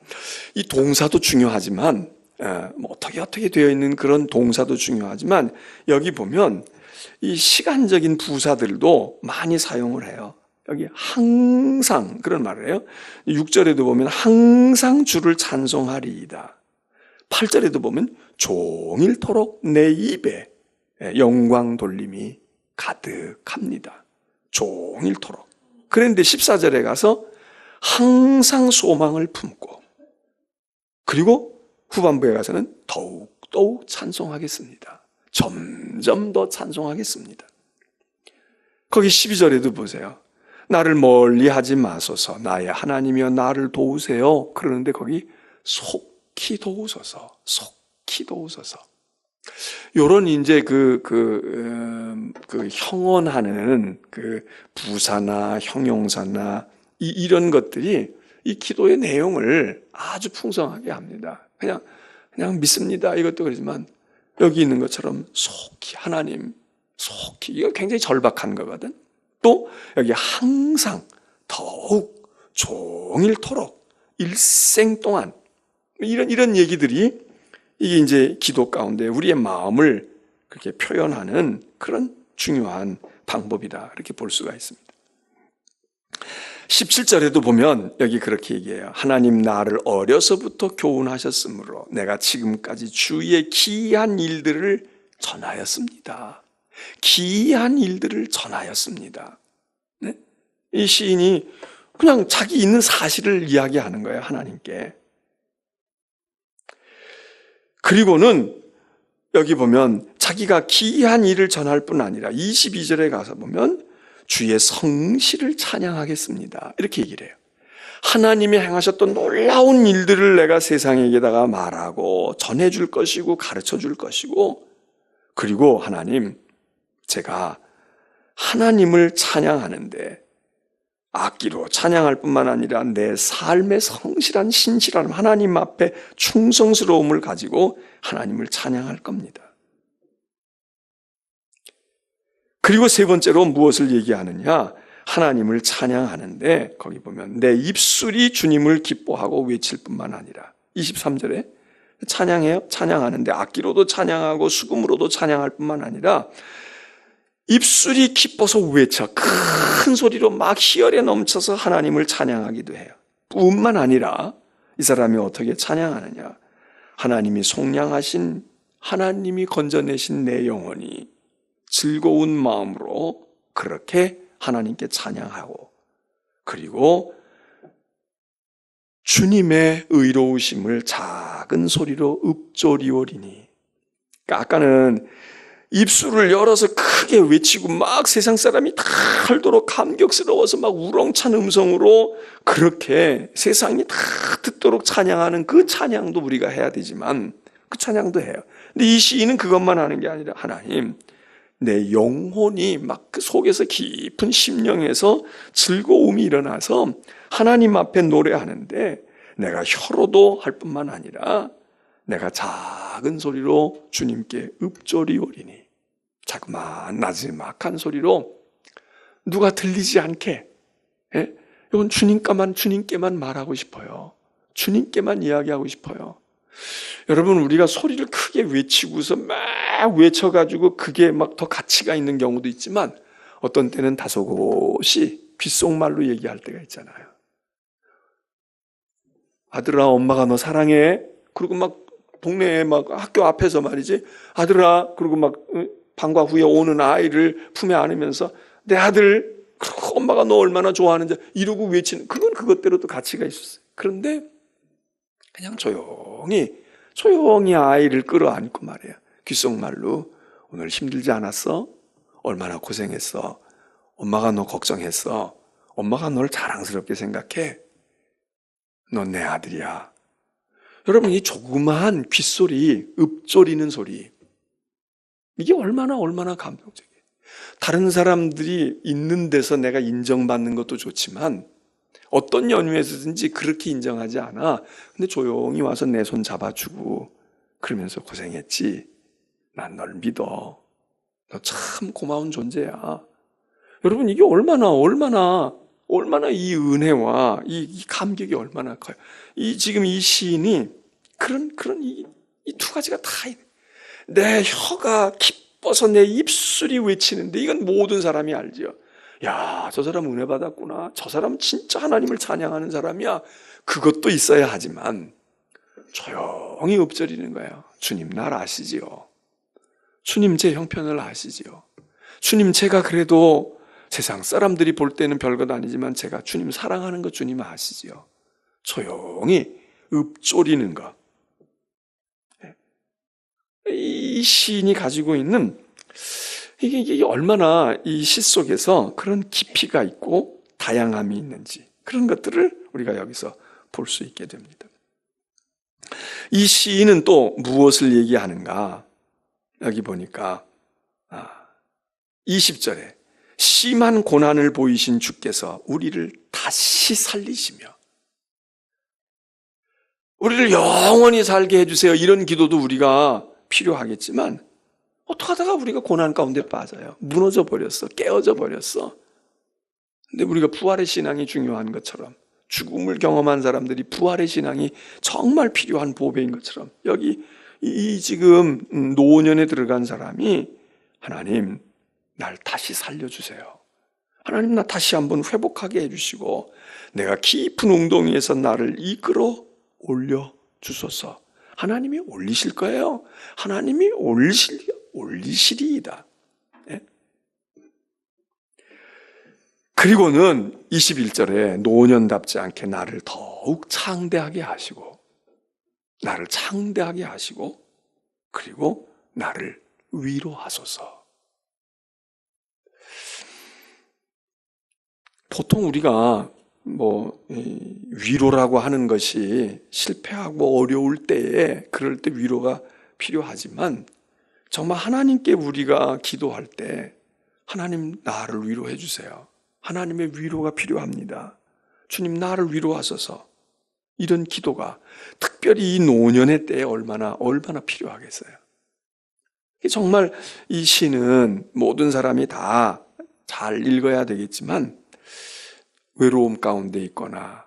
이 동사도 중요하지만 어떻게 되어 있는 그런 동사도 중요하지만 여기 보면 이 시간적인 부사들도 많이 사용을 해요. 여기 항상 그런 말을 해요. 6절에도 보면 항상 주를 찬송하리이다. 8절에도 보면 종일토록 내 입에 영광 돌림이 가득합니다. 종일토록. 그런데 14절에 가서 항상 소망을 품고 그리고 후반부에 가서는 더욱 찬송하겠습니다. 점점 더 찬송하겠습니다. 거기 12절에도 보세요. 나를 멀리 하지 마소서. 나의 하나님이여 나를 도우세요. 그러는데 거기 속히 도우소서. 속히 도우소서. 요런 이제 형언하는 그 부사나 형용사나 이런 것들이 이 기도의 내용을 아주 풍성하게 합니다. 그냥 믿습니다. 이것도 그렇지만 여기 있는 것처럼 속히 하나님, 속히 이거 굉장히 절박한 거거든. 또 여기 항상 더욱 종일토록 일생 동안 이런 얘기들이 이게 이제 기도 가운데 우리의 마음을 그렇게 표현하는 그런 중요한 방법이다. 이렇게 볼 수가 있습니다. 17절에도 보면 여기 그렇게 얘기해요. 하나님 나를 어려서부터 교훈하셨으므로 내가 지금까지 주의 기이한 일들을 전하였습니다. 기이한 일들을 전하였습니다. 네? 이 시인이 그냥 자기 있는 사실을 이야기하는 거예요. 하나님께. 그리고는 여기 보면 자기가 기이한 일을 전할 뿐 아니라 22절에 가서 보면 주의 성실을 찬양하겠습니다. 이렇게 얘기를 해요. 하나님이 행하셨던 놀라운 일들을 내가 세상에게다가 말하고 전해줄 것이고 가르쳐줄 것이고 그리고 하나님 제가 하나님을 찬양하는데 악기로 찬양할 뿐만 아니라 내 삶의 성실한 신실한 하나님 앞에 충성스러움을 가지고 하나님을 찬양할 겁니다. 그리고 세 번째로 무엇을 얘기하느냐? 하나님을 찬양하는데 거기 보면 내 입술이 주님을 기뻐하고 외칠 뿐만 아니라 23절에 찬양해요. 찬양하는데 악기로도 찬양하고 수금으로도 찬양할 뿐만 아니라 입술이 기뻐서 외쳐 큰 소리로 막 희열에 넘쳐서 하나님을 찬양하기도 해요. 뿐만 아니라 이 사람이 어떻게 찬양하느냐? 하나님이 속량하신 하나님이 건져내신 내 영혼이 즐거운 마음으로 그렇게 하나님께 찬양하고 그리고 주님의 의로우심을 작은 소리로 읊조리오리니. 그러니까 아까는 입술을 열어서 크게 외치고 막 세상 사람이 다 알도록 감격스러워서 막 우렁찬 음성으로 그렇게 세상이 다 듣도록 찬양하는 그 찬양도 우리가 해야 되지만 그 찬양도 해요. 근데 이 시인은 그것만 하는 게 아니라 하나님 내 영혼이 막 그 속에서 깊은 심령에서 즐거움이 일어나서 하나님 앞에 노래하는데 내가 혀로도 할 뿐만 아니라 내가 작은 소리로 주님께 읊조리오리니 자그마한 나지막한 소리로 누가 들리지 않게 이건 주님께만 말하고 싶어요. 주님께만 이야기하고 싶어요. 여러분 우리가 소리를 크게 외치고서 막 외쳐가지고 그게 막 더 가치가 있는 경우도 있지만 어떤 때는 다소곳이 귓속말로 얘기할 때가 있잖아요. 아들아 엄마가 너 사랑해. 그리고 막 동네에 막 학교 앞에서 말이지 아들아 그리고 막 방과 후에 오는 아이를 품에 안으면서 내 아들 엄마가 너 얼마나 좋아하는지 이러고 외치는 그건 그것대로도 가치가 있었어요. 그런데 그냥 조용히 아이를 끌어안고 말이야. 귓속말로 오늘 힘들지 않았어? 얼마나 고생했어? 엄마가 너 걱정했어? 엄마가 널 자랑스럽게 생각해. 넌 내 아들이야. 여러분, 이 조그마한 귓소리, 읊조리는 소리, 이게 얼마나 감동적이에요. 다른 사람들이 있는 데서 내가 인정받는 것도 좋지만 어떤 연유에서든지 그렇게 인정하지 않아. 근데 조용히 와서 내 손 잡아주고 그러면서 고생했지. 난 널 믿어. 너 참 고마운 존재야. 여러분, 이게 얼마나 이 은혜와 이 감격이 얼마나 커요. 지금 이 시인이 그런 이 두 가지가 다 있네. 내 혀가 기뻐서 내 입술이 외치는데 이건 모든 사람이 알죠. 야, 저 사람 은혜 받았구나. 저 사람 진짜 하나님을 찬양하는 사람이야. 그것도 있어야 하지만 조용히 읊조리는 거예요. 주님, 날 아시지요. 주님, 제 형편을 아시지요. 주님, 제가 그래도 세상 사람들이 볼 때는 별것 아니지만 제가 주님 사랑하는 거 주님 아시지요. 조용히 읊조리는 것. 이 시인이 가지고 있는 이게 얼마나 이 시 속에서 그런 깊이가 있고 다양함이 있는지, 그런 것들을 우리가 여기서 볼 수 있게 됩니다. 이 시인은 또 무엇을 얘기하는가? 여기 보니까 20절에 심한 고난을 보이신 주께서 우리를 다시 살리시며 우리를 영원히 살게 해주세요. 이런 기도도 우리가 필요하겠지만 어떻게 하다가 우리가 고난 가운데 빠져요. 무너져 버렸어. 깨어져 버렸어. 근데 우리가 부활의 신앙이 중요한 것처럼, 죽음을 경험한 사람들이 부활의 신앙이 정말 필요한 보배인 것처럼, 여기 이 지금 노년에 들어간 사람이 하나님, 날 다시 살려주세요. 하나님, 나 다시 한번 회복하게 해주시고 내가 깊은 웅덩이에서 나를 이끌어 올려주소서. 하나님이 올리실 거예요. 하나님이 올리시리이다. 예? 그리고는 21절에 노년답지 않게 나를 더욱 창대하게 하시고, 그리고 나를 위로하소서. 보통 우리가 위로라고 하는 것이 실패하고 어려울 때에, 그럴 때 위로가 필요하지만 정말 하나님께 우리가 기도할 때 하나님, 나를 위로해 주세요. 하나님의 위로가 필요합니다. 주님, 나를 위로하소서. 이런 기도가 특별히 이 노년의 때에 얼마나 필요하겠어요. 정말 이 시는 모든 사람이 다 잘 읽어야 되겠지만 외로움 가운데 있거나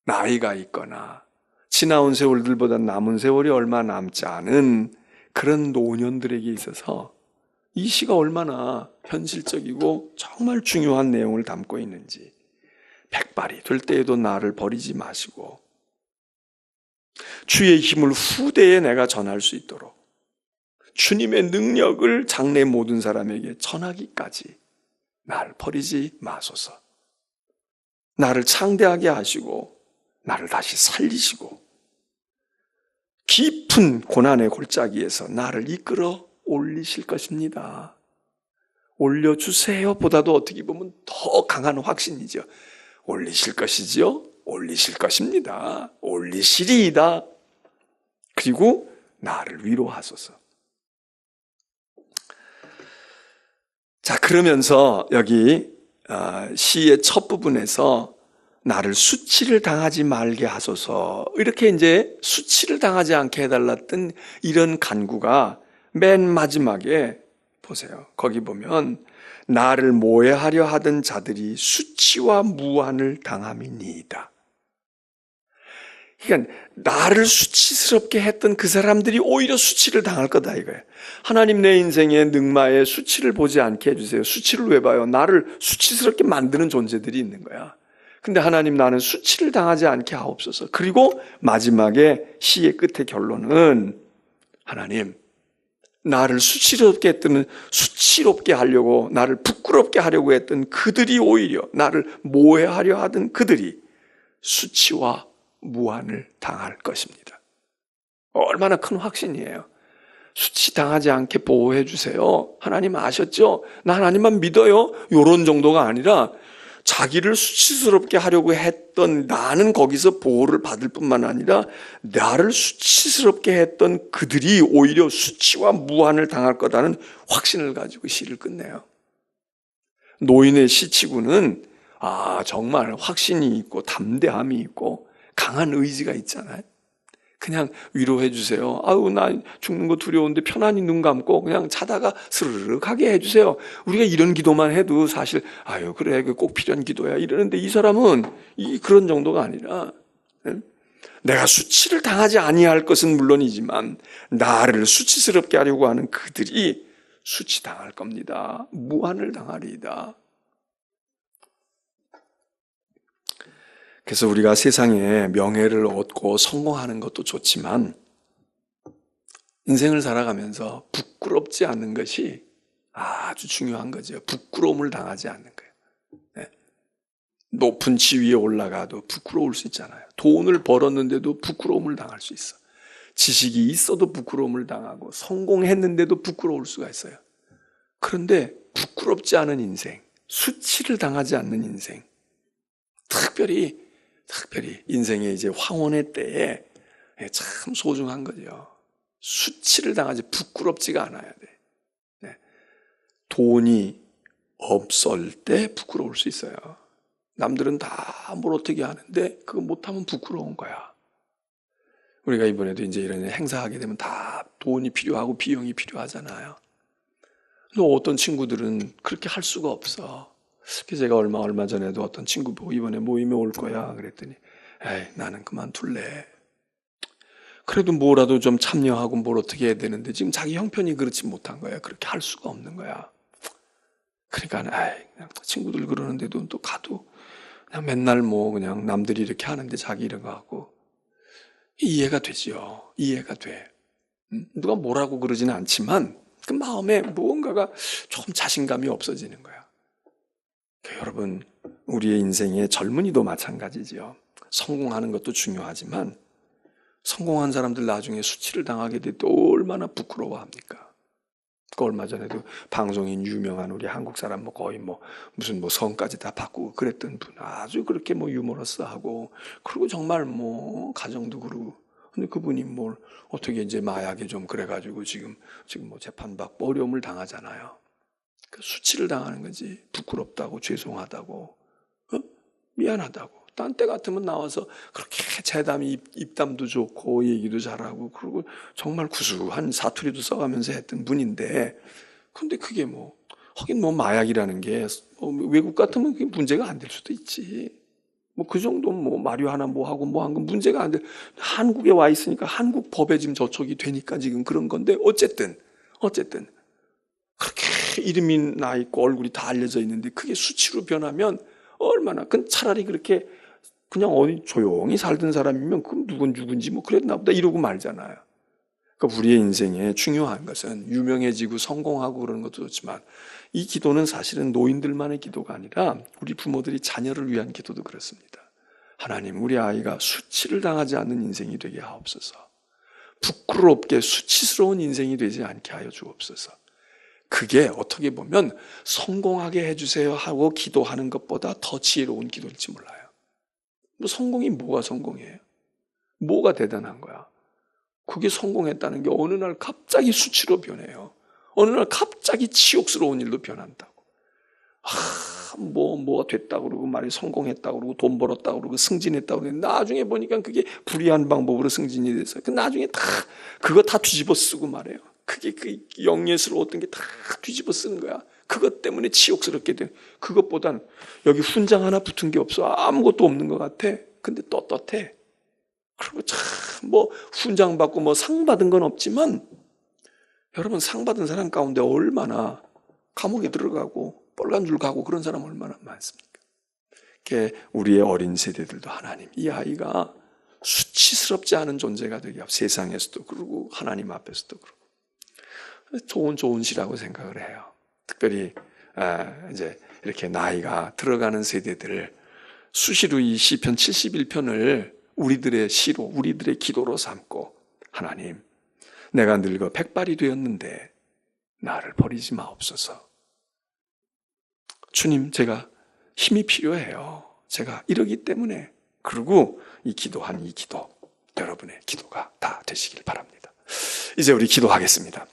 나이가 있거나 지나온 세월들보다 남은 세월이 얼마 남지 않은 그런 노년들에게 있어서 이 시가 얼마나 현실적이고 정말 중요한 내용을 담고 있는지, 백발이 될 때에도 나를 버리지 마시고 주의 힘을 후대에 내가 전할 수 있도록 주님의 능력을 장래 모든 사람에게 전하기까지 나를 버리지 마소서. 나를 창대하게 하시고 나를 다시 살리시고 깊은 고난의 골짜기에서 나를 이끌어 올리실 것입니다. 올려주세요 보다도 어떻게 보면 더 강한 확신이죠. 올리실 것이지요. 올리실 것입니다. 올리시리이다. 그리고 나를 위로하소서. 자, 그러면서 여기 시의 첫 부분에서 나를 수치를 당하지 말게 하소서, 이렇게 이제 수치를 당하지 않게 해달랐던 이런 간구가 맨 마지막에 보세요. 거기 보면 나를 모해하려 하던 자들이 수치와 무한을 당함이니이다. 그러니까 나를 수치스럽게 했던 그 사람들이 오히려 수치를 당할 거다 이거예요. 하나님, 내 인생의 능마에 수치를 보지 않게 해주세요. 수치를 왜 봐요? 나를 수치스럽게 만드는 존재들이 있는 거야. 근데 하나님, 나는 수치를 당하지 않게 하옵소서. 그리고 마지막에 시의 끝의 결론은 하나님, 나를 수치롭게 하려고, 나를 부끄럽게 하려고 했던 그들이 오히려, 나를 모해하려 하던 그들이 수치와 무한을 당할 것입니다. 얼마나 큰 확신이에요. 수치 당하지 않게 보호해 주세요. 하나님 아셨죠? 나 하나님만 믿어요. 이런 정도가 아니라 자기를 수치스럽게 하려고 했던 나는 거기서 보호를 받을 뿐만 아니라 나를 수치스럽게 했던 그들이 오히려 수치와 무한을 당할 거라는 확신을 가지고 시를 끝내요. 노인의 시치구는 정말 확신이 있고 담대함이 있고 강한 의지가 있잖아요. 그냥 위로해 주세요. 나 죽는 거 두려운데 편안히 눈 감고 그냥 자다가 스르륵하게 해주세요. 우리가 이런 기도만 해도 사실 그래 꼭 필요한 기도야 이러는데, 이 사람은 그런 정도가 아니라 내가 수치를 당하지 아니할 것은 물론이지만 나를 수치스럽게 하려고 하는 그들이 수치당할 겁니다. 무한을 당하리이다. 그래서 우리가 세상에 명예를 얻고 성공하는 것도 좋지만 인생을 살아가면서 부끄럽지 않는 것이 아주 중요한 거죠. 부끄러움을 당하지 않는 거예요. 네. 높은 지위에 올라가도 부끄러울 수 있잖아요. 돈을 벌었는데도 부끄러움을 당할 수 있어. 지식이 있어도 부끄러움을 당하고 성공했는데도 부끄러울 수가 있어요. 그런데 부끄럽지 않은 인생, 수치를 당하지 않는 인생, 특별히 인생의 이제 황혼의 때에 참 소중한 거죠. 수치를 당하지 부끄럽지가 않아야 돼. 네. 돈이 없을 때 부끄러울 수 있어요. 남들은 다 뭘 어떻게 하는데 그거 못하면 부끄러운 거야. 우리가 이번에도 이제 이런 행사하게 되면 다 돈이 필요하고 비용이 필요하잖아요. 또 어떤 친구들은 그렇게 할 수가 없어. 그래서 제가 얼마 전에도 어떤 친구 보고 이번에 모임에 올 거야 그랬더니 나는 그만둘래. 그래도 뭐라도 좀 참여하고 뭘 어떻게 해야 되는데 지금 자기 형편이 그렇지 못한 거야. 그렇게 할 수가 없는 거야. 그러니까 그냥 친구들 그러는데도 또 가도 그냥 맨날 그냥 남들이 이렇게 하는데 자기 이런 거 하고. 이해가 되죠. 이해가 돼. 누가 뭐라고 그러지는 않지만 그 마음에 무언가가 조금 자신감이 없어지는 거야. 여러분, 우리의 인생의 젊은이도 마찬가지죠. 성공하는 것도 중요하지만 성공한 사람들 나중에 수치를 당하게 될 때 얼마나 부끄러워합니까? 얼마 전에도 방송인 유명한 우리 한국 사람 거의 무슨 성까지 다 바꾸고 그랬던 분, 아주 그렇게 유머러스하고, 그리고 정말 가정도 그러고. 근데 그분이 어떻게 이제 마약에 좀 그래가지고 지금 재판받고 어려움을 당하잖아요. 그 수치를 당하는 거지. 부끄럽다고, 죄송하다고, 미안하다고. 딴 때 같으면 나와서 그렇게 재담이 입담도 좋고 얘기도 잘하고 그리고 정말 구수한 사투리도 써가면서 했던 분인데, 근데 그게 하긴 마약이라는 게 외국 같으면 그게 문제가 안 될 수도 있지. 그 정도 마리화나 하고 한 건 문제가 안 돼. 한국에 와 있으니까 한국 법에 지금 저촉이 되니까 지금 그런 건데, 어쨌든 그렇게 이름이 나 있고 얼굴이 다 알려져 있는데 그게 수치로 변하면 얼마나. 차라리 그렇게 그냥 어디 조용히 살던 사람이면 그럼 누군지 그랬나 보다 이러고 말잖아요. 그러니까 우리의 인생에 중요한 것은 유명해지고 성공하고 그러는 것도 좋지만, 이 기도는 사실은 노인들만의 기도가 아니라 우리 부모들이 자녀를 위한 기도도 그렇습니다. 하나님, 우리 아이가 수치를 당하지 않는 인생이 되게 하옵소서. 부끄럽게 수치스러운 인생이 되지 않게 하여 주옵소서. 그게 어떻게 보면 성공하게 해주세요 하고 기도하는 것보다 더 지혜로운 기도일지 몰라요. 성공이 뭐가 성공이에요? 뭐가 대단한 거야? 그게 성공했다는 게 어느 날 갑자기 수치로 변해요. 어느 날 갑자기 치욕스러운 일로 변한다고. 뭐가 됐다고 그러고 말이 성공했다고 그러고 돈 벌었다고 그러고 승진했다고 그러고, 나중에 보니까 그게 불의한 방법으로 승진이 돼서 나중에 그거 다 뒤집어 쓰고 말해요. 그게 영예스러웠던 게 다 뒤집어 쓰는 거야. 그것 때문에 치욕스럽게 돼. 그것보단 여기 훈장 하나 붙은 게 없어. 아무것도 없는 것 같아. 근데 떳떳해. 그리고 참 훈장 받고 상 받은 건 없지만, 여러분 상 받은 사람 가운데 얼마나 감옥에 들어가고 빨간 줄 가고 그런 사람 얼마나 많습니까? 그게 우리의 어린 세대들도 하나님, 이 아이가 수치스럽지 않은 존재가 되게 하고, 세상에서도 그러고 하나님 앞에서도 그러고 좋은 시라고 생각을 해요. 특별히 이제 이렇게 나이가 들어가는 세대들을 수시로 이 시편 71편을 우리들의 시로, 우리들의 기도로 삼고, 하나님, 내가 늙어 백발이 되었는데 나를 버리지 마옵소서. 주님, 제가 힘이 필요해요. 제가 이러기 때문에. 그리고 이 기도, 여러분의 기도가 다 되시길 바랍니다. 이제 우리 기도하겠습니다.